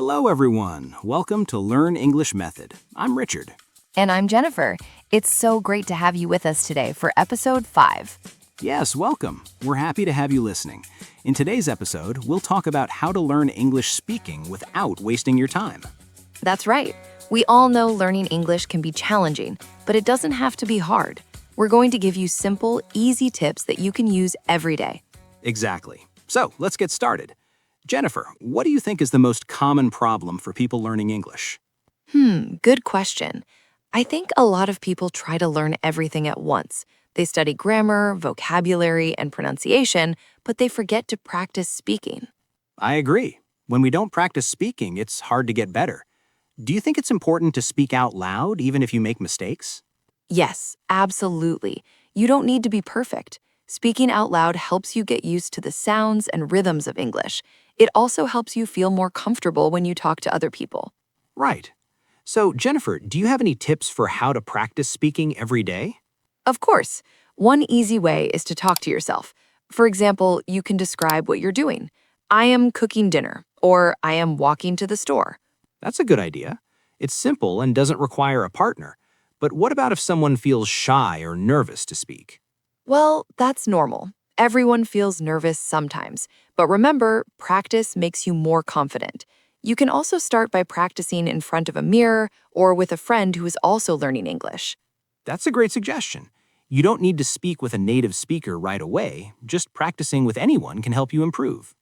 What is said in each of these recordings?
Hello, everyone. Welcome to Learn English Method. I'm Richard. And I'm Jennifer. It's so great to have you with us today for episode 5. Yes, welcome. We're happy to have you listening. In today's episode, we'll talk about how to learn English speaking without wasting your time. That's right. We all know learning English can be challenging, but it doesn't have to be hard. We're going to give you simple, easy tips that you can use every day. Exactly. So, let's get started. Jennifer, what do you think is the most common problem for people learning English? Good question. I think a lot of people try to learn everything at once. They study grammar, vocabulary, and pronunciation, but they forget to practice speaking. I agree. When we don't practice speaking, it's hard to get better. Do you think it's important to speak out loud even if you make mistakes? Yes, absolutely. You don't need to be perfect. Speaking out loud helps you get used to the sounds and rhythms of English. It also helps you feel more comfortable when you talk to other people. Right. So, Jennifer, do you have any tips for how to practice speaking every day? Of course, one easy way is to talk to yourself. For example, you can describe what you're doing. I am cooking dinner, or I am walking to the store. That's a good idea. It's simple and doesn't require a partner. But what about if someone feels shy or nervous to speak? Well, that's normal. Everyone feels nervous sometimes. But remember, practice makes you more confident. You can also start by practicing in front of a mirror or with a friend who is also learning English. That's a great suggestion. You don't need to speak with a native speaker right away. Just practicing with anyone can help you improve.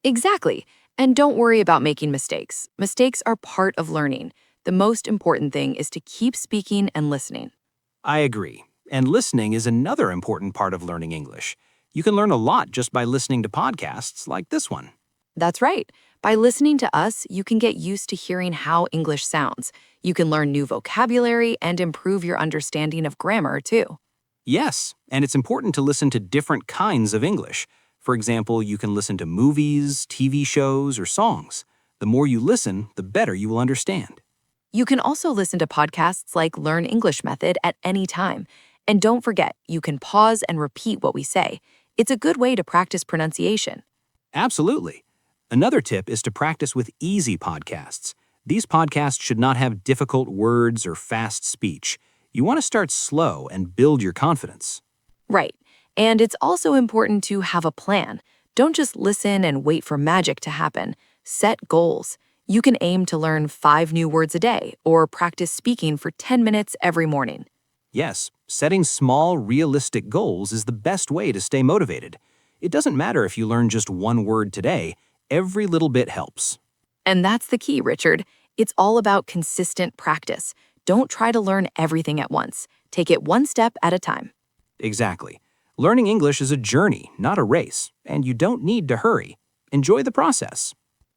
Exactly. And don't worry about making mistakes. Mistakes are part of learning. The most important thing is to keep speaking and listening. I agree. And listening is another important part of learning English. You can learn a lot just by listening to podcasts like this one. That's right. By listening to us, you can get used to hearing how English sounds. You can learn new vocabulary and improve your understanding of grammar, too. Yes, and it's important to listen to different kinds of English. For example, you can listen to movies, TV shows, or songs. The more you listen, the better you will understand. You can also listen to podcasts like Learn English Method at any time. And don't forget, you can pause and repeat what we say. It's a good way to practice pronunciation. Absolutely. Another tip is to practice with easy podcasts. These podcasts should not have difficult words or fast speech. You want to start slow and build your confidence. Right. And it's also important to have a plan. Don't just listen and wait for magic to happen. Set goals. You can aim to learn 5 new words a day or practice speaking for 10 minutes every morning. Yes, setting small, realistic goals is the best way to stay motivated. It doesn't matter if you learn just one word today. Every little bit helps. And that's the key, Richard. It's all about consistent practice. Don't try to learn everything at once. Take it one step at a time. Exactly. Learning English is a journey, not a race, and you don't need to hurry. Enjoy the process.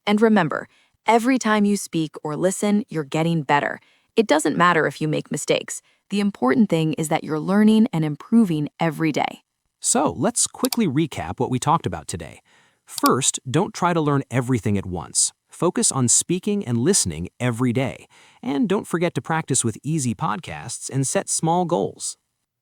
And remember, every time you speak or listen, you're getting better. It doesn't matter if you make mistakes. The important thing is that you're learning and improving every day. So, let's quickly recap what we talked about today. First, don't try to learn everything at once. Focus on speaking and listening every day. And don't forget to practice with easy podcasts and set small goals.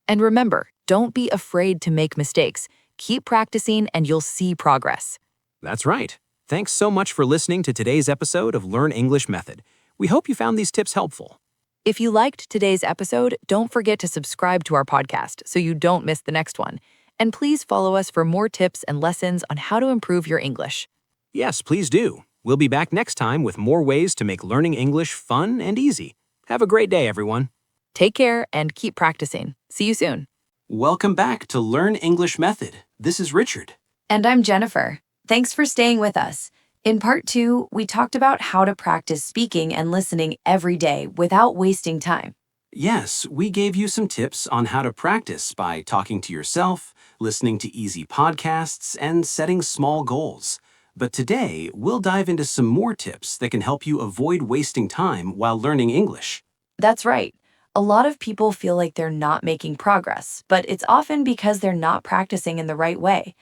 And remember, don't be afraid to make mistakes. Keep practicing and you'll see progress. That's right. Thanks so much for listening to today's episode of Learn English Method. We hope you found these tips helpful. If you liked today's episode, don't forget to subscribe to our podcast so you don't miss the next one. And please follow us for more tips and lessons on how to improve your English. Yes, please do. We'll be back next time with more ways to make learning English fun and easy. Have a great day, everyone. Take care and keep practicing. See you soon. Welcome back to Learn English Method. This is Richard. And I'm Jennifer. Thanks for staying with us. In part 2, we talked about how to practice speaking and listening every day without wasting time. Yes, we gave you some tips on how to practice by talking to yourself, listening to easy podcasts, and setting small goals. But today, we'll dive into some more tips that can help you avoid wasting time while learning English. That's right. A lot of people feel like they're not making progress, but it's often because they're not practicing in the right way.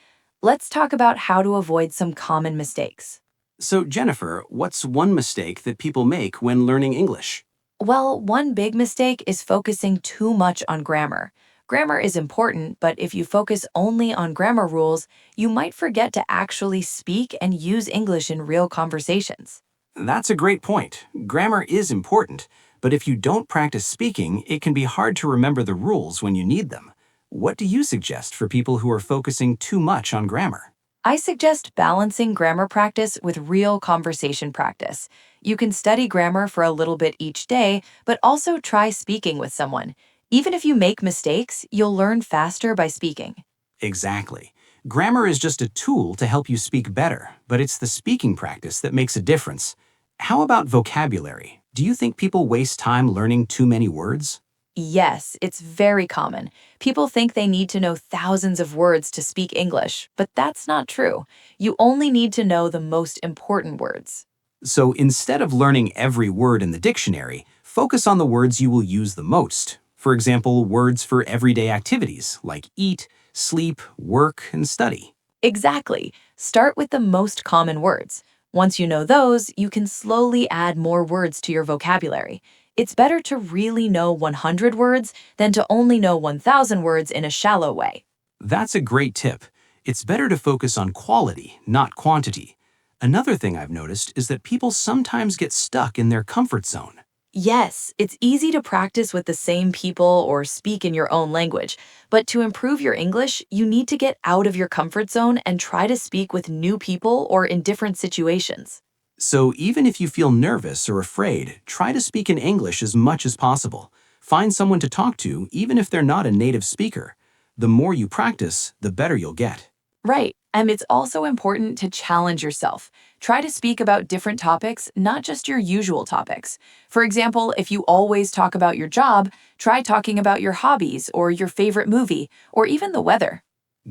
Let's talk about how to avoid some common mistakes. So, Jennifer, what's one mistake that people make when learning English? Well, one big mistake is focusing too much on grammar. Grammar is important, but if you focus only on grammar rules, you might forget to actually speak and use English in real conversations. That's a great point. Grammar is important, but if you don't practice speaking, it can be hard to remember the rules when you need them. What do you suggest for people who are focusing too much on grammar? I suggest balancing grammar practice with real conversation practice. You can study grammar for a little bit each day, but also try speaking with someone. Even if you make mistakes, you'll learn faster by speaking. Exactly. Grammar is just a tool to help you speak better, but it's the speaking practice that makes a difference. How about vocabulary? Do you think people waste time learning too many words? Yes, it's very common. People think they need to know thousands of words to speak English, but that's not true. You only need to know the most important words. So instead of learning every word in the dictionary, focus on the words you will use the most. For example, words for everyday activities like eat, sleep, work, and study. Exactly. Start with the most common words. Once you know those, you can slowly add more words to your vocabulary. It's better to really know 100 words than to only know 1,000 words in a shallow way. That's a great tip. It's better to focus on quality, not quantity. Another thing I've noticed is that people sometimes get stuck in their comfort zone. Yes, it's easy to practice with the same people or speak in your own language, but to improve your English, you need to get out of your comfort zone and try to speak with new people or in different situations. So even if you feel nervous or afraid, try to speak in English as much as possible. Find someone to talk to, even if they're not a native speaker. The more you practice, the better you'll get. Right, and it's also important to challenge yourself. Try to speak about different topics, not just your usual topics. For example, if you always talk about your job, try talking about your hobbies or your favorite movie or even the weather.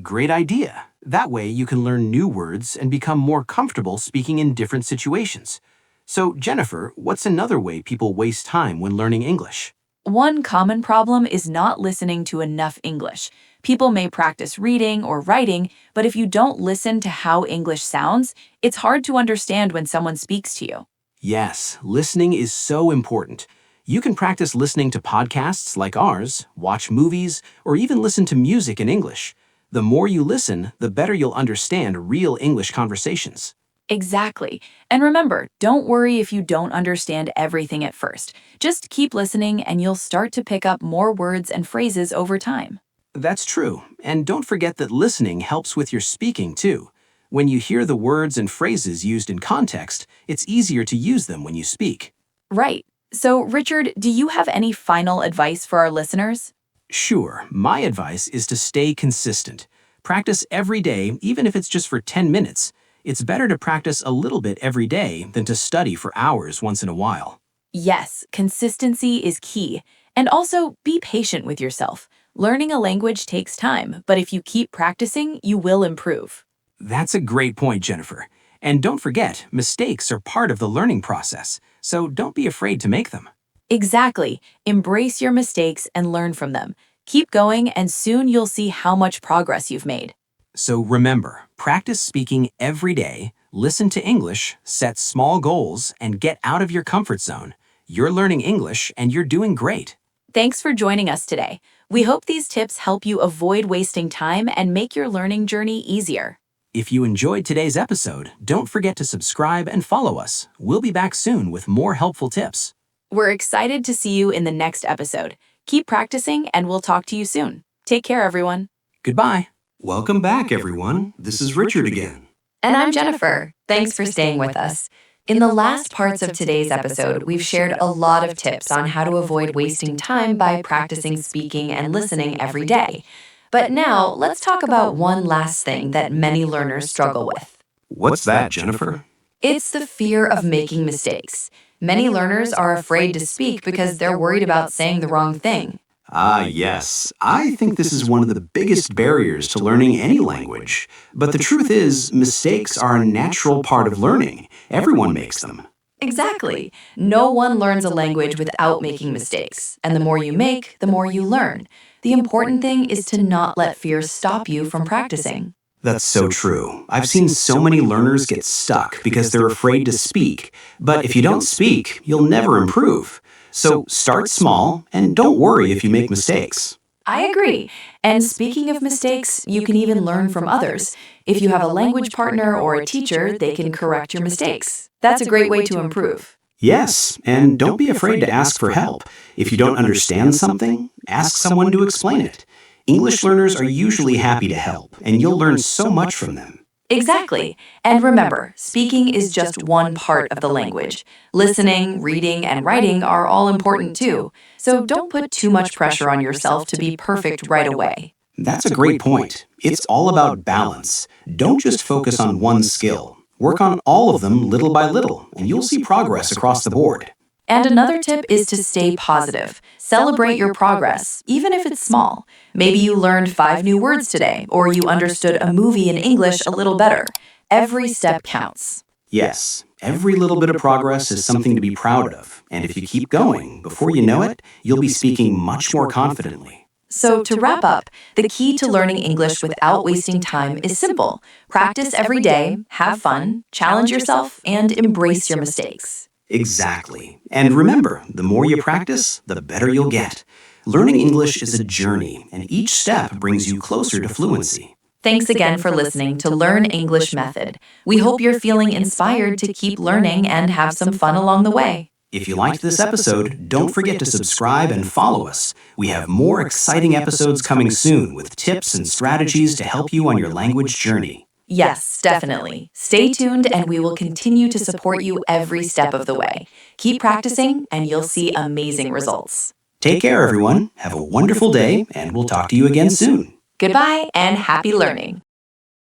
Great idea. That way you can learn new words and become more comfortable speaking in different situations. So, Jennifer, what's another way people waste time when learning English? One common problem is not listening to enough English. People may practice reading or writing, but if you don't listen to how English sounds, it's hard to understand when someone speaks to you. Yes, listening is so important. You can practice listening to podcasts like ours, watch movies, or even listen to music in English. The more you listen, the better you'll understand real English conversations. Exactly. And remember, don't worry if you don't understand everything at first. Just keep listening and you'll start to pick up more words and phrases over time. That's true, and don't forget that listening helps with your speaking too. When you hear the words and phrases used in context, it's easier to use them when you speak. Right. So, Richard, do you have any final advice for our listeners? Sure, my advice is to stay consistent. Practice every day, even if it's just for 10 minutes. It's better to practice a little bit every day than to study for hours once in a while. Yes, consistency is key. And also, be patient with yourself. Learning a language takes time, but if you keep practicing, you will improve. That's a great point, Jennifer. And don't forget, mistakes are part of the learning process, so don't be afraid to make them. Exactly. Embrace your mistakes and learn from them. Keep going, and soon you'll see how much progress you've made. So remember, practice speaking every day, listen to English, set small goals, and get out of your comfort zone. You're learning English and you're doing great. Thanks for joining us today. We hope these tips help you avoid wasting time and make your learning journey easier. If you enjoyed today's episode, don't forget to subscribe and follow us. We'll be back soon with more helpful tips. We're excited to see you in the next episode. Keep practicing, and we'll talk to you soon. Take care, everyone. Goodbye. Welcome back, everyone. This is Richard again. And I'm Jennifer. Thanks for staying with us. In the last parts of today's episode, we've shared a lot of tips on how to avoid wasting time by practicing speaking and listening every day. But now, let's talk about one last thing that many learners struggle with. What's that, Jennifer? It's the fear of making mistakes. Many learners are afraid to speak because they're worried about saying the wrong thing. Yes. I think this is one of the biggest barriers to learning any language. But the truth is, mistakes are a natural part of learning. Everyone makes them. Exactly. No one learns a language without making mistakes. And the more you make, the more you learn. The important thing is to not let fear stop you from practicing. That's so true. I've seen so many learners get stuck because they're afraid to speak. But if you don't speak, you'll never improve. So start small and don't worry if you make mistakes. I agree. And speaking of mistakes, you can even learn from others. If you have a language partner or a teacher, they can correct your mistakes. That's a great way to improve. Yes, and don't be afraid to ask for help. If you don't understand something, ask someone to explain it. English learners are usually happy to help, and you'll learn so much from them. Exactly. And remember, speaking is just one part of the language. Listening, reading, and writing are all important too. So don't put too much pressure on yourself to be perfect right away. That's a great point. It's all about balance. Don't just focus on one skill. Work on all of them little by little, and you'll see progress across the board. And another tip is to stay positive. Celebrate your progress, even if it's small. Maybe you learned 5 new words today, or you understood a movie in English a little better. Every step counts. Yes, every little bit of progress is something to be proud of, and if you keep going, before you know it, you'll be speaking much more confidently. So to wrap up, the key to learning English without wasting time is simple. Practice every day, have fun, challenge yourself, and embrace your mistakes. Exactly. And remember, the more you practice, the better you'll get. Learning English is a journey, and each step brings you closer to fluency. Thanks again for listening to Learn English Method. We hope you're feeling inspired to keep learning and have some fun along the way. If you liked this episode, don't forget to subscribe and follow us. We have more exciting episodes coming soon with tips and strategies to help you on your language journey. Yes, definitely. Stay tuned and we will continue to support you every step of the way. Keep practicing and you'll see amazing results. Take care, everyone. Have a wonderful day, and we'll talk to you again soon. Goodbye and happy learning.